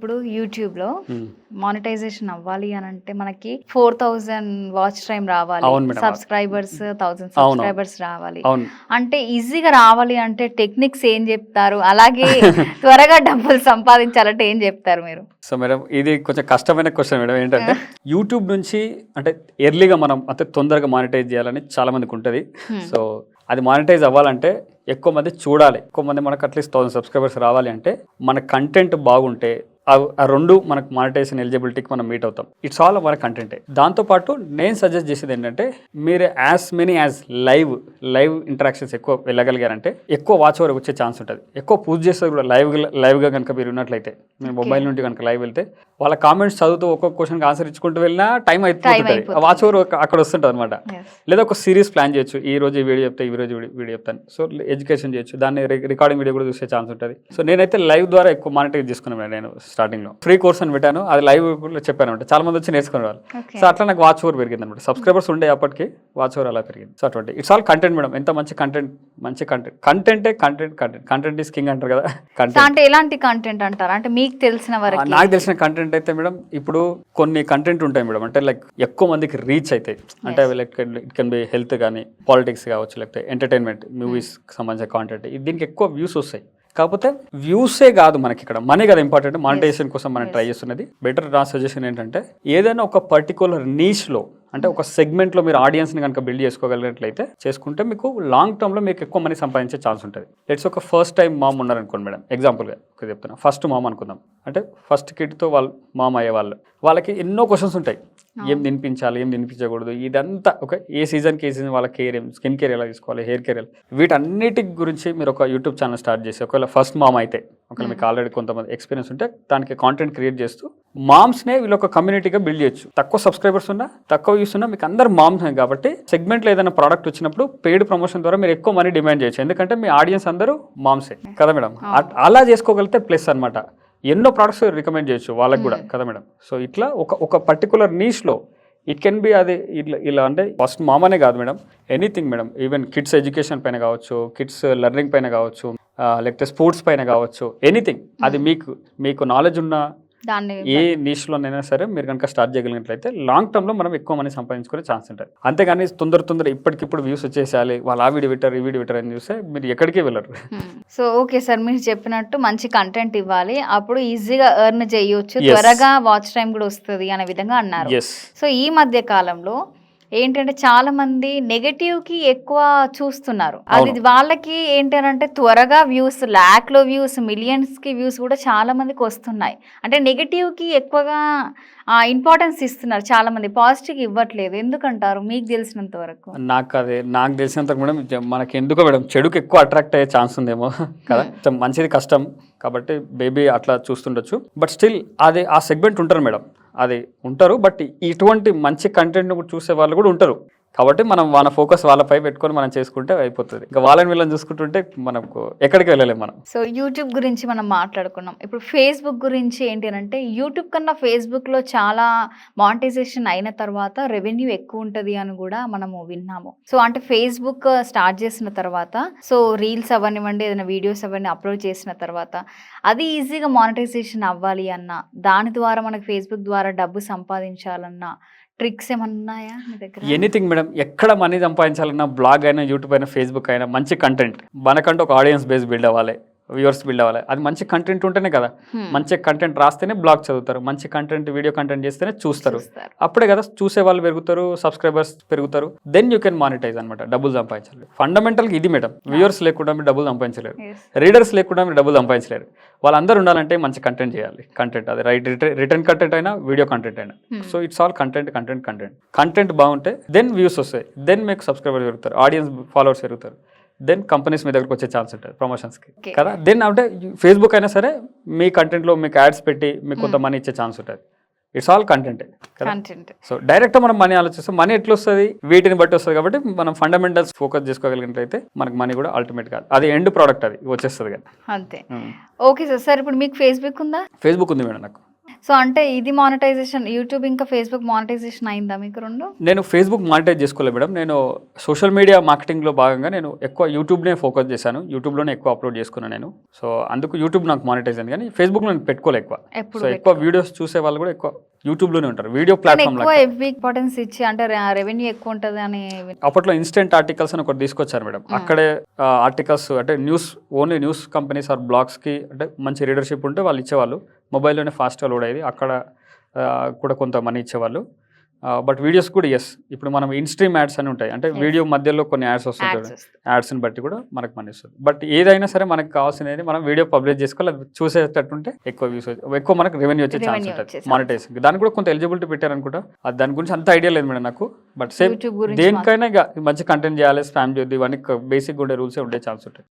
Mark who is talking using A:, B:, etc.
A: ఇప్పుడు యూట్యూబ్లో మానిటైజేషన్ అవ్వాలి అని అంటే మనకి 4000 వాచ్ టైం రావాలి,
B: అవును మేడం.
A: సబ్స్క్రైబర్స్ 1000
B: అవును.
A: సబ్స్క్రైబర్స్ రావాలి.
B: అవును.
A: అంటే ఈజీగా రావాలి అంటే టెక్నిక్స్ ఏం చెప్తారు? అలాగే త్వరగా డబ్బులు సంపాదించాలంటే ఏం చెప్తారు మీరు?
B: సో మేడం ఇది కొంచెం కష్టమైన క్వశ్చన్ మేడం. ఏంటంటే యూట్యూబ్ నుంచి అంటే ఎర్లీగా మనం అంటే తొందరగా మానిటైజ్ చేయాలని చాలా మందికి ఉంటుంది. సో అది మానిటైజ్ అవ్వాలంటే ఎక్కువ మంది చూడాలి, ఎక్కువ మంది మనకు అట్లీస్ట్ 1000 సబ్స్క్రైబర్స్ రావాలి అంటే మన కంటెంట్ బాగుంటే ఆ రెండు మనకు మానిటైజేషన్ ఎలిజిబిలిటీకి మనం మీట్ అవుతాం. ఇట్స్ ఆల్ మన కంటెంటే. దాంతోపాటు నేను సజెస్ట్ చేసేది ఏంటంటే మీరు as many as live interactions ఎక్కువ వెళ్ళగలిగారంటే ఎక్కువ వాచ్ ఓవర్ వచ్చే ఛాన్స్ ఉంటుంది. ఎక్కువ పూజ చేస్తే కూడా లైవ్గా కనుక మీరు ఉన్నట్లయితే మీరు మొబైల్ నుండి కనుక లైవ్ వెళ్తే వాళ్ళ కామెంట్స్ చదువుతూ ఒక్కొక్క క్వశ్చన్కి ఆన్సర్ ఇచ్చుకుంటూ వెళ్ళినా టైం అయిపోతుంది. వాచ్ ఓవర్ అక్కడ వస్తుంటుంది అనమాట. లేదా ఒక సిరీస్ ప్లాన్ చేయొచ్చు, ఈ రోజు ఈ వీడియో చెప్తే ఈ రోజు వీడియో చెప్తాను. సో ఎడ్యుకేషన్ చేయొచ్చు, దాన్ని రికార్డింగ్ వీడియో కూడా చూసే ఛాన్స్ ఉంటుంది. సో నేనైతే లైవ్ ద్వారా ఎక్కువ మానిటైజ్ చేసుకున్నాను. నేను స్టార్టింగ్లో ఫ్రీ కోర్స్ అని పెట్టాను, అది లైవ్ చెప్పాను అంటే చాలా మంది వచ్చి నేర్చుకునే వాళ్ళు. సో అట్లా నాకు వాచ్ ఓవర్ పెరిగింది అనమాట. సబ్స్క్రైబర్స్ ఉండే అప్పటికి వాచ్ ఓవర్ అలా పెరిగింది. సో అటువంటి ఇట్స్ ఆల్ కంటెంట్ మేడం. ఎంత మంచి కంటెంట్ ఈస్ కింగ్ అంటారు కదా.
A: అంటే ఎలాంటి కంటెంట్ అంటారు? అంటే మీకు తెలిసిన వరకు
B: నాకు తెలిసిన కంటెంట్ అయితే మేడం, ఇప్పుడు కొన్ని కంటెంట్ ఉంటాయి మేడం, అంటే లైక్ ఎక్కువ మందికి రీచ్ అవుతాయి. అంటే like it can be health కానీ, పాలిటిక్స్ కావచ్చు, లేకపోతే ఎంటర్టైన్మెంట్, మూవీస్కి సంబంధించిన కాంటెంట్. దీనికి ఎక్కువ వ్యూస్ వస్తాయి. కాకపోతే వ్యూసే కాదు మనకి ఇక్కడ మనీ కదా ఇంపార్టెంట్. మానిటైజేషన్ కోసం మనం ట్రై చేస్తున్నది. బెటర్ నా సజెషన్ ఏంటంటే ఏదైనా ఒక పర్టికులర్ నీష్లో అంటే ఒక సెగ్మెంట్లో మీరు ఆడియన్స్ని కనుక బిల్డ్ చేసుకోగలిగినట్లయితే చేసుకుంటే మీకు లాంగ్ టర్మ్లో మీకు ఎక్కువ మనీ సంపాదించే ఛాన్స్ ఉంటుంది. లెట్స్ ఒక ఫస్ట్ టైం మామ్ ఉన్నారనుకోండి మేడం, ఎగ్జాంపుల్గా ఒక చెప్తున్నా. ఫస్ట్ మామ్ అనుకుందాం, అంటే ఫస్ట్ కిడ్తో వాళ్ళు మామ్ అయ్యే వాళ్ళకి ఎన్నో క్వశ్చన్స్ ఉంటాయి. ఏం తినిపించాలి, ఏం తినిపించకూడదు, ఇదంతా ఒక ఏ సీజన్కి వాళ్ళ కేర్ ఏం, స్కిన్ కేర్ ఎలా తీసుకోవాలి, హెయిర్ కేర్ ఎలా, వీటన్నిటి గురించి మీరు ఒక యూట్యూబ్ ఛానల్ స్టార్ట్ చేసి ఒకవేళ ఫస్ట్ మామ్ అయితే ఒకవేళ మీకు ఆల్రెడీ కొంతమంది ఎక్స్పీరియన్స్ ఉంటే దానికి కాంటెంట్ క్రియేట్ చేస్తూ మామ్స్నే వీళ్ళు ఒక కమ్యూనిటీగా బిల్డ్ చేయొచ్చు. తక్కువ సబ్స్క్రైబర్స్ ఉన్నా, తక్కువ వ్యూస్ ఉన్నా మీకు అందరు మామ్స్ కాబట్టి సెగ్మెంట్లో ఏదైనా ప్రోడక్ట్ వచ్చినప్పుడు పెయిడ్ ప్రమోషన్ ద్వారా మీరు ఎక్కువ మనీ డిమాండ్ చేయొచ్చు. ఎందుకంటే మీ ఆడియన్స్ అందరూ మామ్సే కదా మేడం. అలా చేసుకోగలిగితే ప్లస్ అనమాట. ఎన్నో ప్రోడక్ట్స్ రికమెండ్ చేయొచ్చు వాళ్ళకి కూడా కదా మేడం. సో ఇట్లా ఒక పర్టికులర్ నీష్లో ఇట్ కెన్ బి అది ఇలా అంటే ఫస్ట్ మామనే కాదు madam, anything madam. Even kids education పైన కావచ్చు, కిడ్స్ లెర్నింగ్ పైన కావచ్చు, లేకపోతే స్పోర్ట్స్ పైన కావచ్చు, ఎనీథింగ్. అది మీకు నాలెడ్జ్ ఉన్న ఏ నీష్లోనైనా సరే మీరు కనుక స్టార్ట్ చేయగలిగినట్లయితే లాంగ్ టర్మ్లో మనం ఎక్కువ మనీ సంపాదించుకునే ఛాన్స్ ఉంటుంది. అంతేగాని తొందర ఇప్పటికిప్పుడు వ్యూస్ వచ్చేసేయాలి, వాళ్ళు ఆ వీడియో పెట్టారు ఈ వీడియో పెట్టారు అని చూస్తే మీరు ఎక్కడికి వెళ్ళరు.
A: సో ఓకే సార్, మీరు చెప్పినట్టు మంచి కంటెంట్ ఇవ్వాలి, అప్పుడు ఈజీగా ఎర్న్ చేయొచ్చు, త్వరగా వాచ్ టైం కూడా వస్తుంది అనే విధంగా అన్నారు. సో ఈ మధ్య కాలంలో ఏంటంటే చాలా మంది నెగటివ్ కి ఎక్కువ చూస్తున్నారు. అది వాళ్ళకి ఏంటంటే త్వరగా వ్యూస్, లాక్లో వ్యూస్, మిలియన్స్ కి వ్యూస్ కూడా చాలా మందికి వస్తున్నాయి. అంటే నెగటివ్ కి ఎక్కువగా ఇంపార్టెన్స్ ఇస్తున్నారు చాలా మంది, పాజిటివ్ ఇవ్వట్లేదు. ఎందుకంటారు మీకు తెలిసినంత వరకు?
B: నాకు తెలిసినంత మేడం, మనకి ఎందుకో మేడం చెడుకు ఎక్కువ అట్రాక్ట్ అయ్యే ఛాన్స్ ఉందేమో కదా. మంచిది కష్టం కాబట్టి బేబీ అట్లా చూస్తుండొచ్చు. బట్ స్టిల్ అది ఆ సెగ్మెంట్ ఉంటారు మేడం, అది ఉంటారు. బట్ ఇటువంటి మంచి కంటెంట్ కూడా చూసే వాళ్ళు కూడా ఉంటారు. కాబట్టి మనం మన ఫోకస్ వాళ్ళపై పెట్టుకొని మనం చేసుకుంటే అయిపోతుంది. ఇంకా వాళ్ళని వీళ్ళని చూసుకుంటుంటే మనకు ఎక్కడికి వెళ్ళలేము మనం.
A: సో యూట్యూబ్ గురించి మనం మాట్లాడుకున్నాం. ఇప్పుడు ఫేస్బుక్ గురించి ఏంటి అంటే యూట్యూబ్ కన్నా ఫేస్బుక్లో చాలా మానిటైజేషన్ అయిన తర్వాత రెవెన్యూ ఎక్కువ ఉంటుంది అని కూడా మనము విన్నాము. సో అంటే ఫేస్బుక్ స్టార్ట్ చేసిన తర్వాత, సో రీల్స్ అవనివ్వండి, ఏదైనా వీడియోస్ అవన్నీ అప్లోడ్ చేసిన తర్వాత అది ఈజీగా మానిటైజేషన్ అవ్వాలి అన్నా, దాని ద్వారా మనకు ఫేస్బుక్ ద్వారా డబ్బు సంపాదించాలన్నా ట్రిక్స్ ఏమన్నా ఉన్నాయా మీ దగ్గర?
B: ఎనీథింగ్ మేడం, ఎక్కడ మనీ సంపాదించాలన్నా బ్లాగ్ అయినా, యూట్యూబ్ అయినా, ఫేస్బుక్ అయినా మంచి కంటెంట్, మనకంటూ ఒక ఆడియన్స్ బేస్ బిల్డ్ అవ్వాలి, వ్యూవర్స్ బిల్డ్ అవ్వాలి. అది మంచి కంటెంట్ ఉంటేనే కదా. మంచి కంటెంట్ రాస్తేనే బ్లాగ్ చదువుతారు, మంచి కంటెంట్ వీడియో కంటెంట్ చేస్తేనే చూస్తారు. అప్పుడే కదా చూసే వాళ్ళు పెరుగుతారు, సబ్స్క్రైబర్స్ పెరుగుతారు. దెన్ యూ కెన్ మానిటైజ్ అనమాట, డబ్బులు సంపాదించాలి. ఫండమెంటల్గా ఇది మేడం. వ్యూవర్స్ లేకుండా మీరు డబ్బులు సంపాదించలేరు, రీడర్స్ లేకుండా మీరు డబ్బులు సంపాదించలేరు. వాళ్ళందరూ ఉండాలంటే మంచి కంటెంట్ చేయాలి. కంటెంట్ అది రిటర్న్ కంటెంట్ అయినా, వీడియో కంటెంట్ అయినా. సో ఇట్స్ ఆల్ కంటెంట్ బాగుంటే దెన్ వ్యూస్ వస్తాయి, దెన్ మీకు సబ్స్క్రైబర్స్ పెరుగుతారు, ఆడియన్స్ ఫాలోవర్స్ పెరుగుతారు, దెన్ కంపెనీస్ మీ దగ్గరకు వచ్చే ఛాన్స్ ఉంటుంది ప్రమోషన్స్కి కదా. దెన్ అంటే ఫేస్బుక్ అయినా సరే మీ కంటెంట్లో మీకు యాడ్స్ పెట్టి మీకు కొంత మనీ ఇచ్చే ఛాన్స్ ఉంటుంది. It's all content. So direct మనం మనీ ఆలోచిస్తాం, మనీ ఎట్లా వస్తుంది, వీటిని బట్టి వస్తుంది. కాబట్టి మనం ఫండమెంటల్స్ ఫోకస్ చేసుకోగలిగినట్లయితే మనకు మనీ కూడా అల్టిమేట్ కాదు, అది ఎండ్ ప్రోడక్ట్, అది వచ్చేస్తుంది కదా.
A: అంతే. Okay sir. ఇప్పుడు మీకు ఫేస్బుక్ ఉందా?
B: ఫేస్బుక్ ఉంది మేడం నాకు.
A: సో అంటే ఇది మానిటైజేషన్ యూట్యూబ్ ఇంకా ఫేస్బుక్ మానిటైజేషన్ అయిందా మీకు రెండు?
B: నేను ఫేస్బుక్ మానిటైజ్ చేసుకోలేదు మేడం. నేను సోషల్ మీడియా మార్కెటింగ్లో భాగంగా నేను ఎక్కువ యూట్యూబ్నే ఫోకస్ చేశాను. యూట్యూబ్లోనే ఎక్కువ అప్లోడ్ చేసుకున్నాను నేను. సో అందుకు యూట్యూబ్ నాకు మానిటైజ్ అయింది, కానీ ఫేస్బుక్ నేను పెట్టుకోలే ఎక్కువ. సో ఎక్కువ వీడియోస్ చూసే వాళ్ళు కూడా ఎక్కువ యూట్యూబ్లోనే ఉంటారు, వీడియో ప్లాట్ఫామ్
A: ఎక్కువ ఎఫ్బి ఇంపార్టెన్స్ ఇచ్చి అంటే రెవెన్యూ ఎక్కువ ఉంటుంది అని.
B: అప్పట్లో ఇన్స్టెంట్ ఆర్టికల్స్ అని ఒకటి తీసుకొచ్చారు మేడం. అక్కడే ఆర్టికల్స్ అంటే news, only news companies or బ్లాగ్స్కి అంటే మంచి రీడర్షిప్ ఉంటే వాళ్ళు ఇచ్చేవాళ్ళు. మొబైల్లోనే ఫాస్ట్గా లోడ్ అయ్యేది, అక్కడ కూడా కొంత మనీ ఇచ్చేవాళ్ళు. బట్ వీడియోస్ కూడా ఎస్, ఇప్పుడు మనం ఇన్స్ట్రీమ్ యాడ్స్ అని ఉంటాయి, అంటే వీడియో మధ్యలో కొన్ని యాడ్స్ వస్తుంటాయి, యాడ్స్ని బట్టి కూడా మనకు మనీ వస్తుంది. బట్ ఏదైనా సరే మనకు కావాల్సినది మనం వీడియో పబ్లిష్ చేసుకోవాలి, అది చూసేటట్టుంటే ఎక్కువ వ్యూస్, ఎక్కువ మనకు రెవెన్యూ వచ్చే ఛాన్స్ ఉంటుంది మానిటైజింగ్. దానికి కూడా కొంత ఎలిజిబిలిటీ పెట్టారనుకుంటా, అది దాని గురించి అంత ఐడియా లేదు మేడం నాకు. బట్ సేమ్ దేనికైనా ఇక మంచి కంటెంట్ చేయాలి, స్పామ్ చేయొద్దు, ఇవన్నీ బేసిక్ ఉండే రూల్సే ఉండే ఛాన్స్ ఉంటాయి.